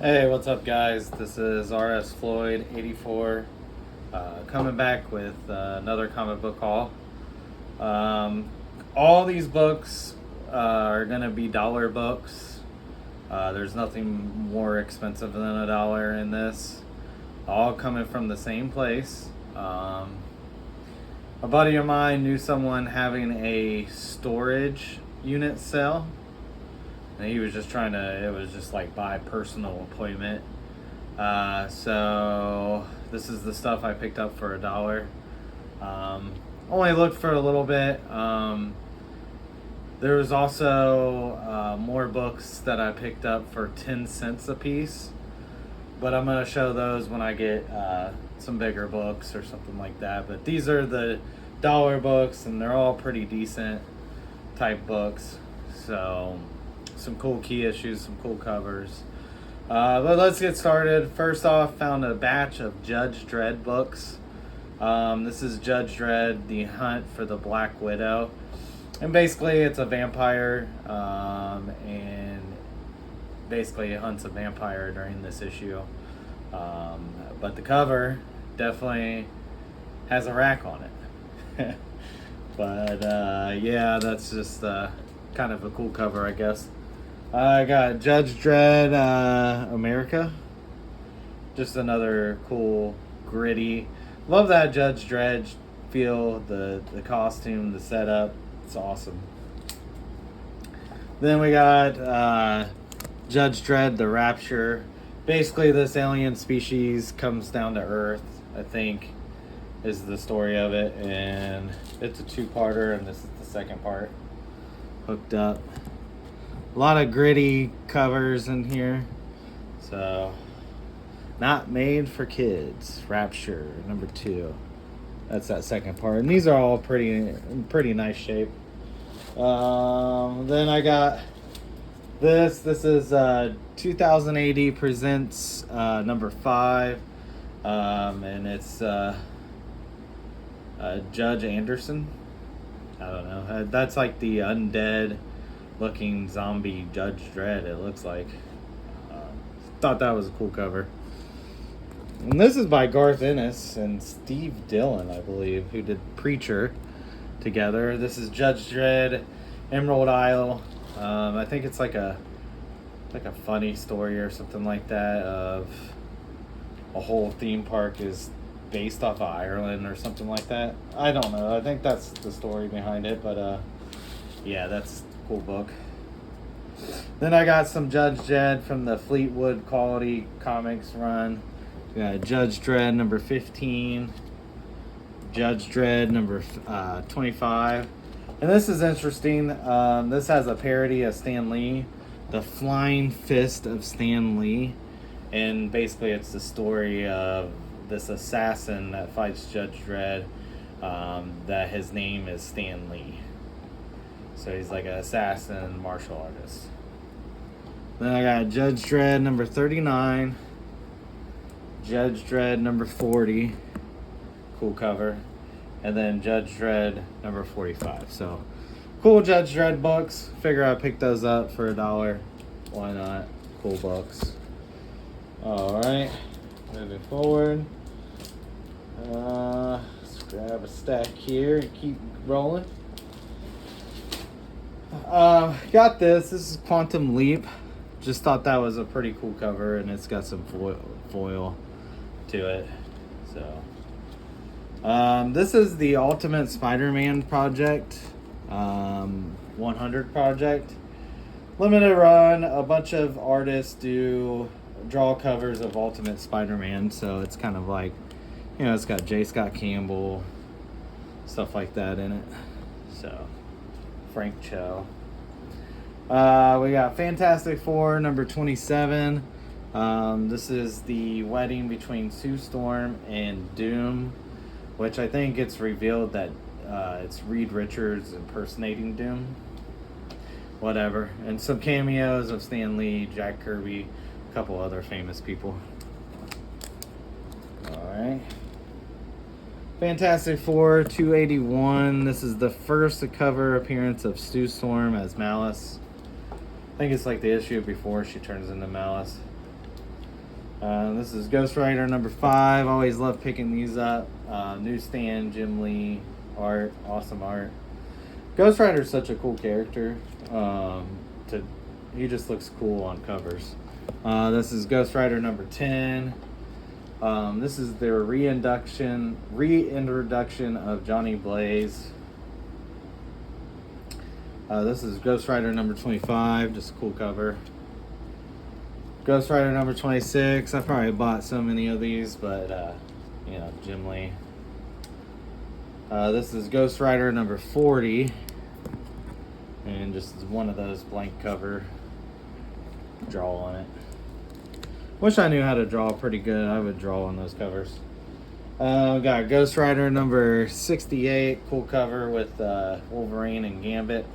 Hey, what's up, guys? This is RS Floyd 84 coming back with another comic book haul. Um, all these books are going to be dollar books. There's nothing more expensive than $1 in this. All coming from the same place. A buddy of mine knew someone having a storage unit sale. And he was just trying to, it was just like by personal appointment. So this is the stuff I picked up for $1. Only looked for a little bit. There was also more books that I picked up for 10 cents a piece. But I'm going to show those when I get some bigger books or something like that. But these are the dollar books, and they're all pretty decent type books. So some cool key issues, some cool covers. But let's get started. First off, found a batch of Judge Dredd books. This is Judge Dredd, The Hunt for the Black Widow. And basically it's a vampire, and basically it hunts a vampire during this issue. But the cover definitely has a rack on it. But yeah, that's just kind of a cool cover, I guess. I got Judge Dredd America. Just another cool, gritty. Love that Judge Dredd feel, the costume, the setup. It's awesome. Then we got Judge Dredd The Rapture. Basically, this alien species comes down to Earth, I think, is the story of it. And it's a two-parter, and this is the second part. Hooked up. A lot of gritty covers in here. So, Not Made for Kids, Rapture, number 2. That's that second part. And these are all pretty nice shape. Then I got this. This is 2000 AD Presents number 5. And it's Judge Anderson. I don't know. That's like the undead looking zombie Judge Dredd, it looks like. Thought that was a cool cover. And this is by Garth Ennis and Steve Dillon, I believe, who did Preacher together. This is Judge Dredd, Emerald Isle. I think it's like a funny story or something like that, of a whole theme park is based off of Ireland or something like that. I don't know. I think that's the story behind it, but yeah, that's a cool book. Then I got some Judge Dredd from the Fleetwood Quality Comics run. We got Judge Dredd number 15, Judge Dredd number 25. And this is interesting. This has a parody of Stan Lee, The Flying Fist of Stan Lee. And basically it's the story of this assassin that fights Judge Dredd, that his name is Stan Lee. So he's like an assassin martial artist. Then I got Judge Dredd number 39, Judge Dredd number 40, cool cover, and then Judge Dredd number 45. So cool Judge Dredd books. Figure I picked those up for $1. Why not? Cool books. Alright, moving forward. Let's grab a stack here and keep rolling. Got this. This is Quantum Leap. Just thought that was a pretty cool cover, and it's got some foil to it. So, this is the Ultimate Spider-Man Project, 100 project. Limited run. A bunch of artists draw covers of Ultimate Spider-Man, so it's kind of like, you know, it's got J. Scott Campbell, stuff like that in it. So, Frank Cho. We got Fantastic Four number 27. This is the wedding between Sue Storm and Doom, which I think it's revealed that it's Reed Richards impersonating Doom. Whatever. And some cameos of Stan Lee, Jack Kirby, a couple other famous people. Alright. Fantastic Four 281. This is the first cover appearance of Sue Storm as Malice. I think it's like the issue before she turns into Malice. This is Ghost Rider number 5. Always love picking these up. Newsstand, Jim Lee art, awesome art. Ghost Rider is such a cool character. He just looks cool on covers. This is Ghost Rider number 10. This is their reintroduction of Johnny Blaze. This is Ghost Rider number 25, just a cool cover. Ghost Rider number 26. I probably bought so many of these, but Jim Lee. This is Ghost Rider number 40, and just one of those blank cover. Draw on it. Wish I knew how to draw pretty good. I would draw on those covers. Got Ghost Rider number 68, cool cover with Wolverine and Gambit.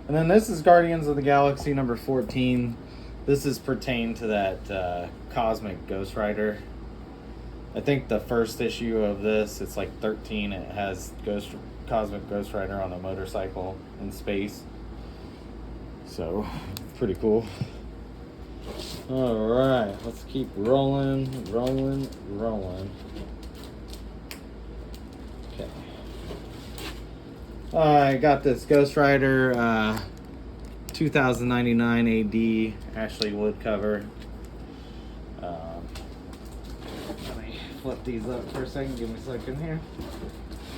And then this is Guardians of the Galaxy number 14. This is pertained to that Cosmic Ghost Rider. I think the first issue of this, it's like 13. It has Cosmic Ghost Rider on a motorcycle in space. So, pretty cool. Alright, let's keep rolling. Okay. I got this Ghost Rider 2099 AD Ashley Wood cover. Let me flip these up for a second. Give me a second here.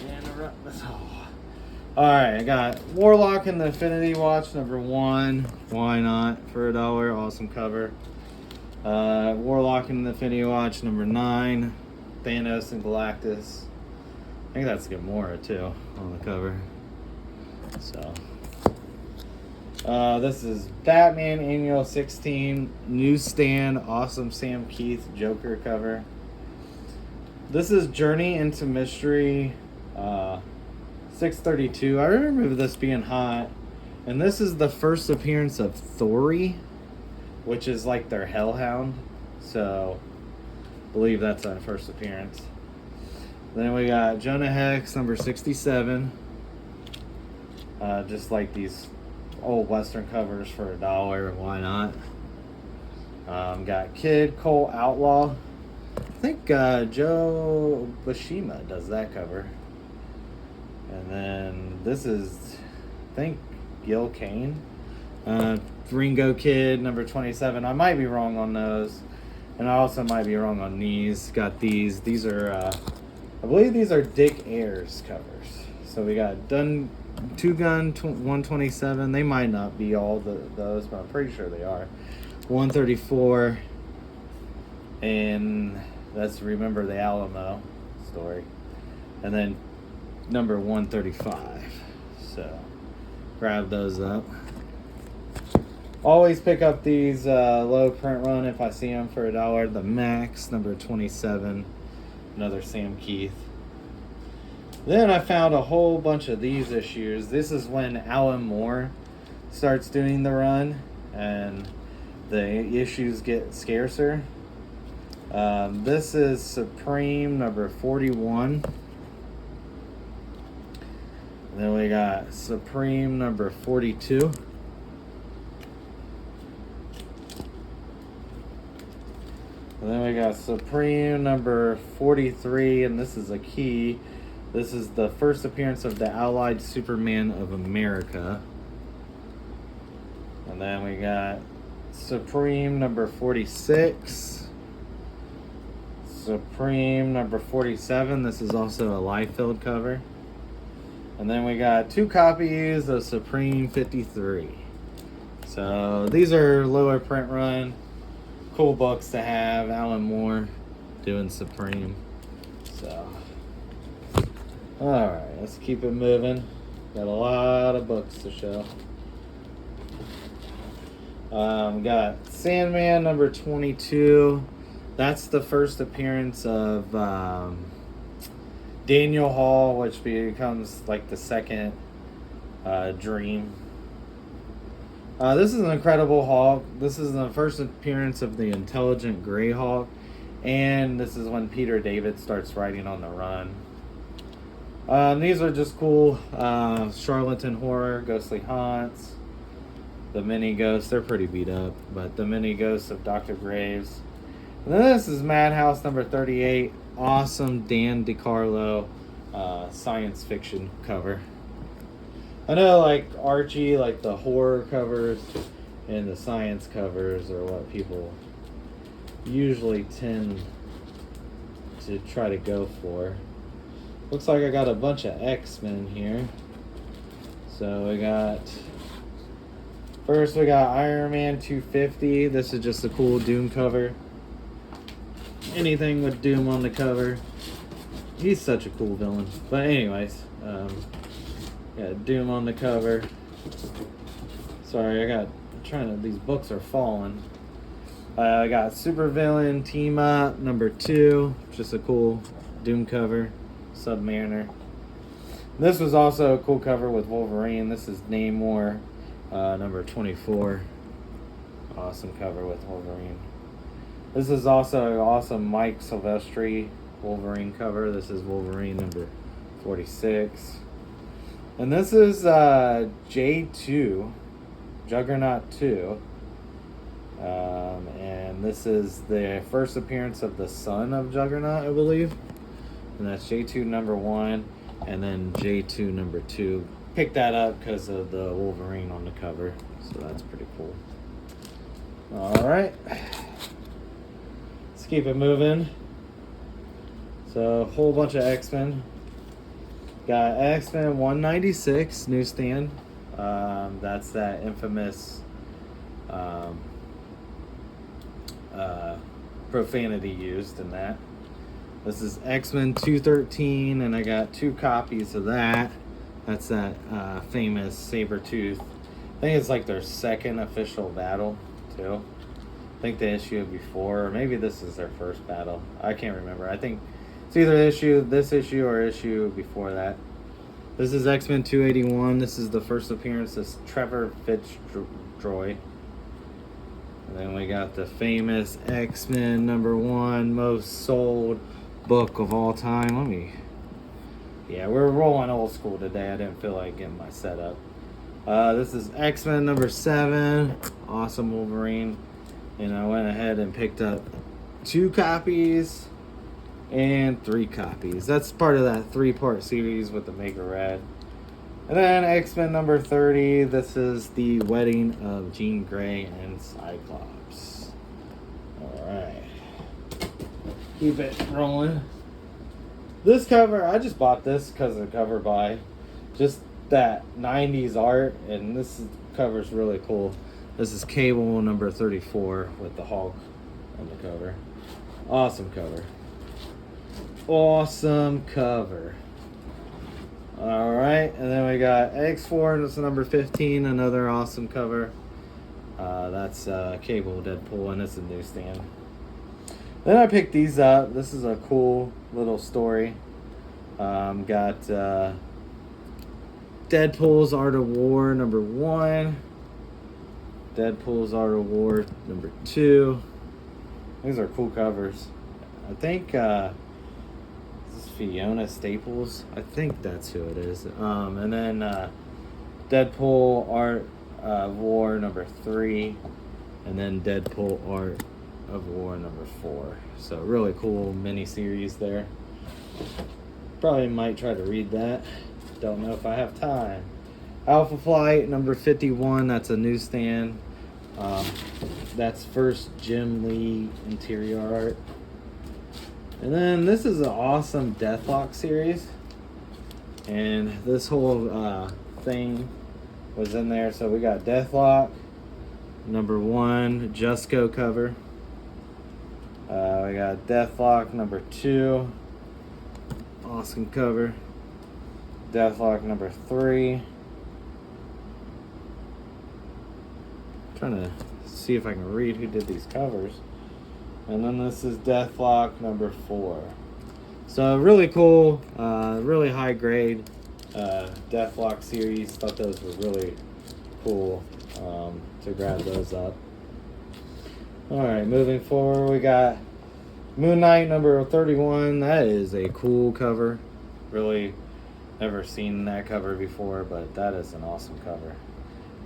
Interrupt this whole. Alright, I got Warlock and the Infinity Watch number 1. Why not? For $1. Awesome cover. Warlock and the Infinity Watch number 9. Thanos and Galactus. I think that's Gamora too on the cover. So this is Batman Annual 16 Newsstand, awesome Sam Keith Joker cover. This is Journey into Mystery 632. I remember this being hot. And this is the first appearance of Thori, which is like their Hellhound. So I believe that's our first appearance. Then we got Jonah Hex number 67. Just like these old Western covers for $1. Why not? Got Kid Cole Outlaw. I think Joe Buscema does that cover. And then this is, I think, Gil Kane. Ringo Kid number 27. I might be wrong on those. And I also might be wrong on these. Got these. These are, I believe these are Dick Ayers covers. So we got Two Gun 127. They might not be all those, but I'm pretty sure they are. 134. And that's Remember the Alamo story. And then number 135. So grab those up. Always pick up these low print run if I see them for $1. The Max number 27. Another Sam Keith. Then I found a whole bunch of these issues. This is when Alan Moore starts doing the run and the issues get scarcer. This is Supreme number 41. Then we got Supreme number 42. And then we got Supreme number 43, and this is a key. This is the first appearance of the Allied Superman of America. And then we got Supreme number 46. Supreme number 47. This is also a Liefeld cover. And then we got 2 copies of Supreme 53. So these are lower print run. Cool books to have. Alan Moore doing Supreme. So, alright, let's keep it moving. Got a lot of books to show. Got Sandman number 22. That's the first appearance of Daniel Hall, which becomes like the second Dream. This is an Incredible Hulk. This is the first appearance of the Intelligent Grey Hulk. And this is when Peter David starts writing on the run. These are just cool. Charlatan Horror, Ghostly Haunts. The Mini Ghosts, they're pretty beat up. But the Mini Ghosts of Dr. Graves. And then this is Madhouse number 38. Awesome Dan DiCarlo science fiction cover. I know, like Archie, like the horror covers and the science covers are what people usually tend to try to go for. Looks like I got a bunch of X-Men here. So we got, first we got Iron Man 250. This is just a cool Doom cover. Anything with Doom on the cover. He's such a cool villain. But anyways, got Doom on the cover. Sorry, these books are falling. I got Supervillain Team Up number 2. Just a cool Doom cover. Submariner. This was also a cool cover with Wolverine. This is Namor number 24. Awesome cover with Wolverine. This is also an awesome Mike Silvestri Wolverine cover. This is Wolverine number 46. And this is J2, Juggernaut 2. And this is the first appearance of the son of Juggernaut, I believe. And that's J2 number 1, and then J2 number 2. Picked that up because of the Wolverine on the cover, so that's pretty cool. Alright. Let's keep it moving. So, a whole bunch of X-Men. Got X-Men 196 newsstand. That's that infamous profanity used in that. This is X-Men 213, and I got 2 copies of that. That's that famous Sabretooth. I think it's like their second official battle, too. I think the issue before, or maybe this is their first battle. I can't remember. I think it's either this issue or issue before that. This is X-Men 281. This is the first appearance of Trevor Fitzroy. And then we got the famous X-Men number 1 most sold book of all time. Yeah, we're rolling old school today. I didn't feel like getting my setup. This is X-Men number 7. Awesome Wolverine. And I went ahead and picked up 2 copies and 3 copies. That's part of that 3-part series with the Mega Red. And then X-Men number 30. This is the wedding of Jean Grey and Cyclops. Alright. Keep it rolling. This cover, I just bought this because of the cover by just that 90s art, and cover's really cool. This is Cable number 34 with the Hulk on the cover. Awesome cover. Awesome cover. Alright, and then we got X4, that's number 15, another awesome cover. That's Cable Deadpool, and it's a newsstand. Then I picked these up. This is a cool little story. Got Deadpool's Art of War number 1. Deadpool's Art of War number 2. These are cool covers. I think this is Fiona Staples. I think that's who it is. And then Deadpool Art of War number 3. And then Deadpool Art of War number 4. So really cool mini series there. Probably might try to read that. Don't know if I have time. Alpha Flight number 51. That's a newsstand. That's first Jim Lee interior art. And then this is an awesome Deathlock series. And this whole thing was in there. So we got Deathlock number 1, Just Go cover. We got Deathlock number 2. Awesome cover. Deathlock number 3. Trying to see if I can read who did these covers. And then this is Deathlock number 4. So really cool, really high grade Deathlock series. Thought those were really cool to grab those up. Alright, moving forward, we got Moon Knight number 31. That is a cool cover. Really never seen that cover before, but that is an awesome cover.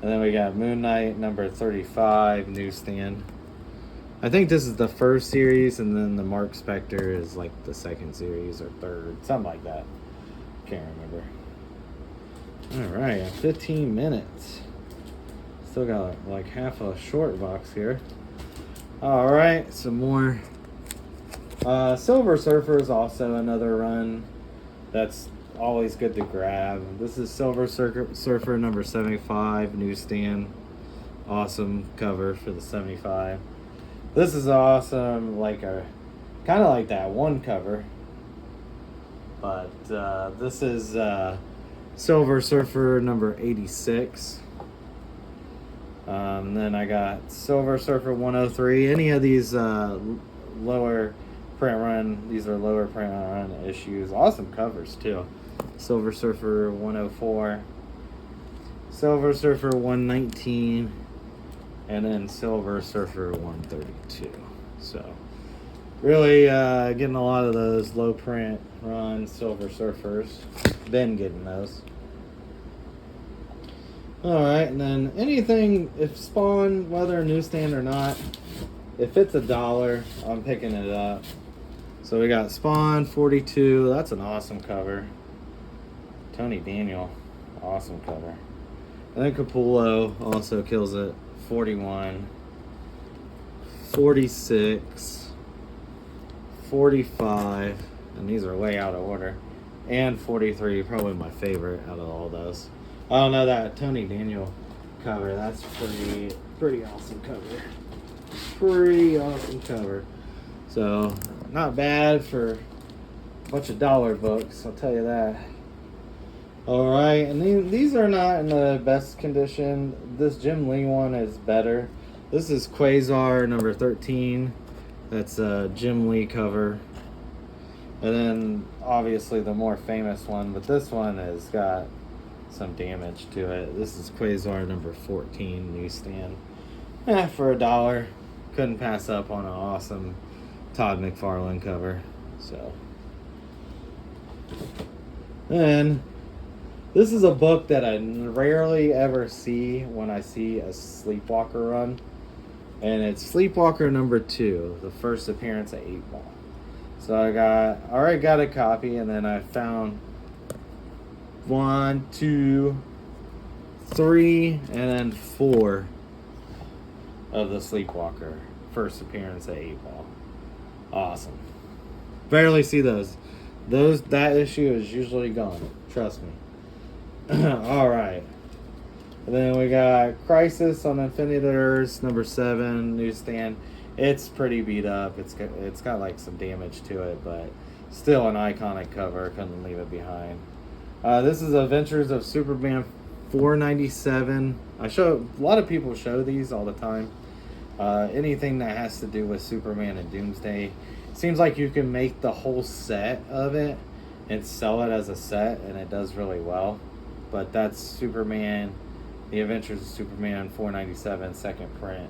And then we got Moon Knight number 35, newsstand. I think this is the first series, and then the Mark Spector is like the second series or third, something like that. Can't remember. All right, 15 minutes. Still got like half a short box here. All right, some more. Silver Surfer is also another run that's always good to grab. This is Silver Surfer number 75, newsstand. Awesome cover for the 75. This is awesome, like a kind of like that one cover. But this is Silver Surfer number 86. Then I got Silver Surfer 103. Any of these lower print run, these are lower print run issues. Awesome covers too. Silver Surfer 104. Silver Surfer 119. And then Silver Surfer 132. So, really getting a lot of those low print run Silver Surfers. Been getting those. Alright, and then anything, if Spawn, whether newsstand or not, if it's $1, I'm picking it up. So we got Spawn 42. That's an awesome cover. Tony Daniel. Awesome cover. And then Capullo also kills it. 41, 46, 45, and these are way out of order, and 43, probably my favorite out of all those. I don't know, that Tony Daniel cover, that's pretty awesome cover. Pretty awesome cover. So, not bad for a bunch of dollar books, I'll tell you that. Alright, and these are not in the best condition. This Jim Lee one is better. This is Quasar number 13. That's a Jim Lee cover. And then, obviously, the more famous one, but this one has got some damage to it. This is Quasar number 14, newsstand. For $1. Couldn't pass up on an awesome Todd McFarlane cover. So. And this is a book that I rarely ever see when I see a Sleepwalker run. And it's Sleepwalker number 2, the first appearance at 8-Ball. So I already got a copy, and then I found 1, 2, 3, and then 4 of the Sleepwalker first appearance at 8-Ball. Awesome. Barely see those. That issue is usually gone. Trust me. Alright. And then we got Crisis on Infinite Earths, number 7, newsstand. It's pretty beat up. It's got like some damage to it, but still an iconic cover. Couldn't leave it behind. This is Adventures of Superman 497. A lot of people show these all the time. Anything that has to do with Superman and Doomsday. Seems like you can make the whole set of it and sell it as a set, and it does really well. But that's Superman, The Adventures of Superman 497, second print.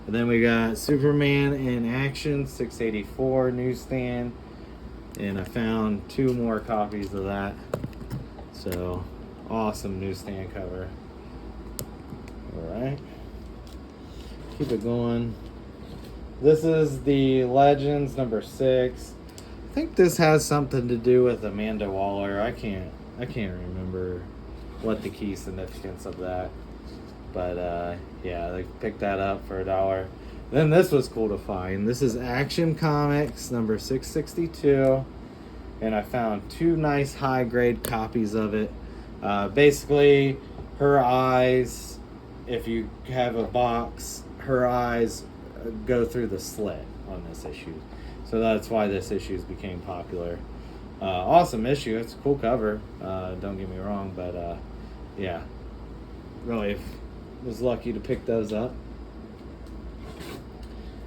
And then we got Superman in Action 684, newsstand. And I found 2 more copies of that. So, awesome newsstand cover. Alright. Keep it going. This is the Legends number 6. I think this has something to do with Amanda Waller. I can't remember what the key significance of that. But yeah, they picked that up for $1. Then this was cool to find. This is Action Comics number 662. And I found 2 nice high grade copies of it. Basically, her eyes, if you have a box, her eyes go through the slit on this issue. So that's why this issue became popular. Awesome issue. It's a cool cover. Don't get me wrong, but yeah, really was lucky to pick those up.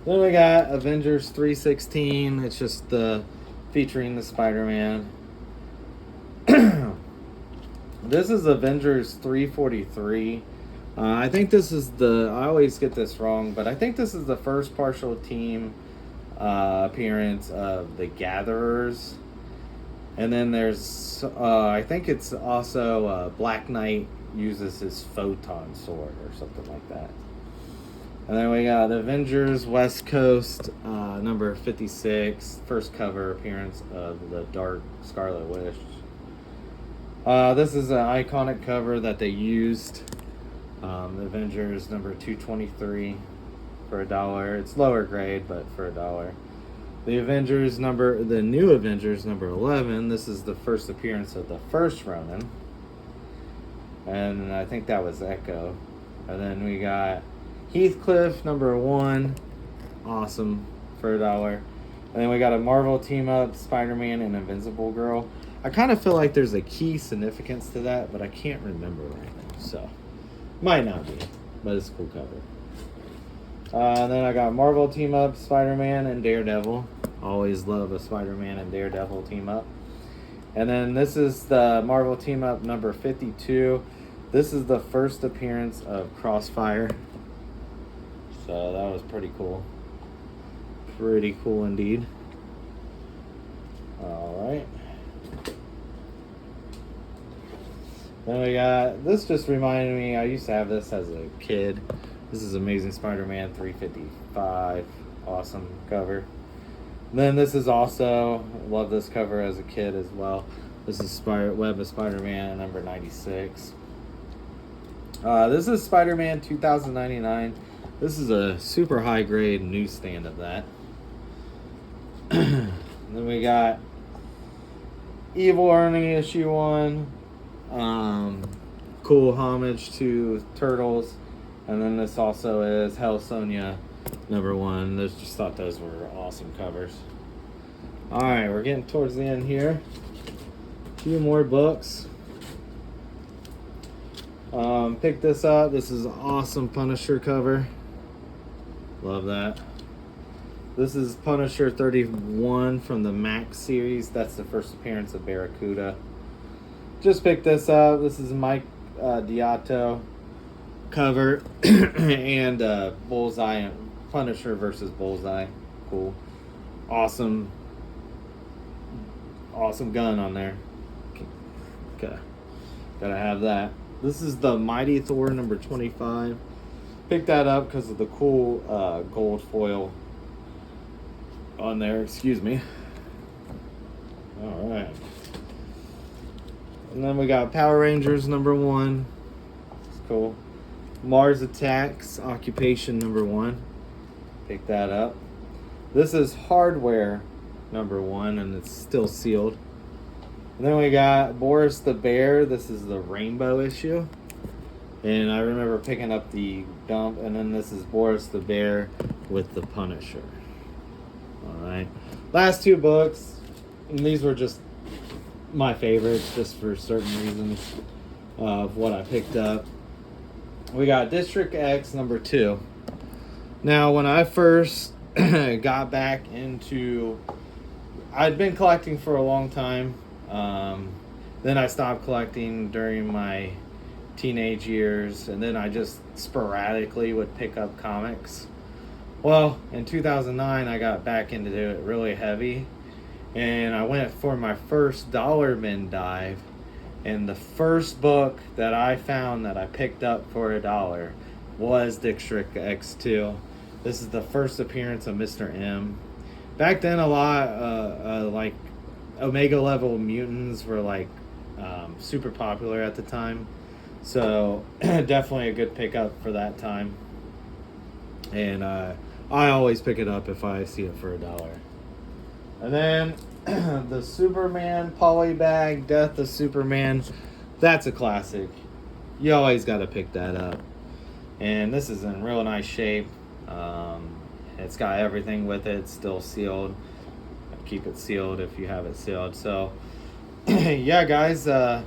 Then we got Avengers 316. It's just featuring the Spider-Man. This is Avengers 343. I think this is I always get this wrong, but I think this is the first partial team appearance of the Gatherers. And then there's, I think it's also Black Knight uses his photon sword or something like that. And then we got Avengers West Coast, number 56, first cover appearance of the Dark Scarlet Witch. This is an iconic cover that they used. Avengers number 223 for $1. It's lower grade, but for $1. The new Avengers number 11. This is the first appearance of the first Ronin, and I think that was Echo. And then we got Heathcliff number 1, awesome, for $1. And then we got a Marvel team up, Spider-Man and Invincible Girl. I kind of feel like there's a key significance to that, but I can't remember right now. So, might not be, but it's a cool cover. And then I got Marvel team up, Spider-Man and Daredevil. Always love a Spider-Man and Daredevil team up. And then this is the Marvel team up number 52. This is the first appearance of Crossfire. So that was pretty cool. Pretty cool indeed. Alright. Then we got, this just reminded me, I used to have this as a kid. This is Amazing Spider-Man 355. Awesome cover. And then this is also, love this cover as a kid as well. This is Web of Spider-Man number 96. This is Spider-Man 2099. This is a super high grade newsstand of that. Then we got Evil Ernie issue 1. Cool homage to Turtles. And then this also is Hell Sonia number 1. Just thought those were awesome covers. Alright, we're getting towards the end here. A few more books. Pick this up. This is an awesome Punisher cover. Love that. This is Punisher 31 from the Max series. That's the first appearance of Barracuda. Just picked this up. This is Mike Diato cover and Bullseye, Punisher versus Bullseye. Cool. Awesome gun on there. Okay. Gotta have that. This is the Mighty Thor number 25. Picked that up because of the cool gold foil on there. Excuse me. Alright. And then we got Power Rangers number 1. It's cool. Mars Attacks Occupation number 1. Pick that up. This is Hardware number 1, and it's still sealed. And then we got Boris the Bear. This is the Rainbow issue. And I remember picking up the dump. And then this is Boris the Bear with the Punisher. Alright. Last 2 books. And these were just my favorites, just for certain reasons of what I picked up. We got District X number 2. Now, when I first got back into... I'd been collecting for a long time. Then I stopped collecting during my teenage years, and then I just sporadically would pick up comics. Well, in 2009, I got back into it really heavy, and I went for my first dollar bin dive, and the first book that I found that I picked up for $1 was District X2. This is the first appearance of Mr. M. Back then, a lot like Omega level mutants were like super popular at the time, so definitely a good pickup for that time. And I always pick it up if I see it for $1. And then the Superman Polybag Death of Superman, that's a classic. You always got to pick that up. And this is in real nice shape. It's got everything with it, still sealed. Keep it sealed if you have it sealed. So yeah, guys, that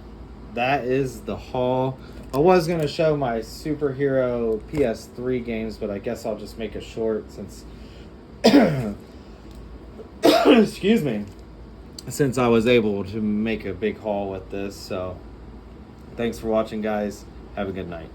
is the haul. I was going to show my superhero PS3 games, but I guess I'll just make it short since excuse me, since I was able to make a big haul with this. So thanks for watching, guys. Have a good night.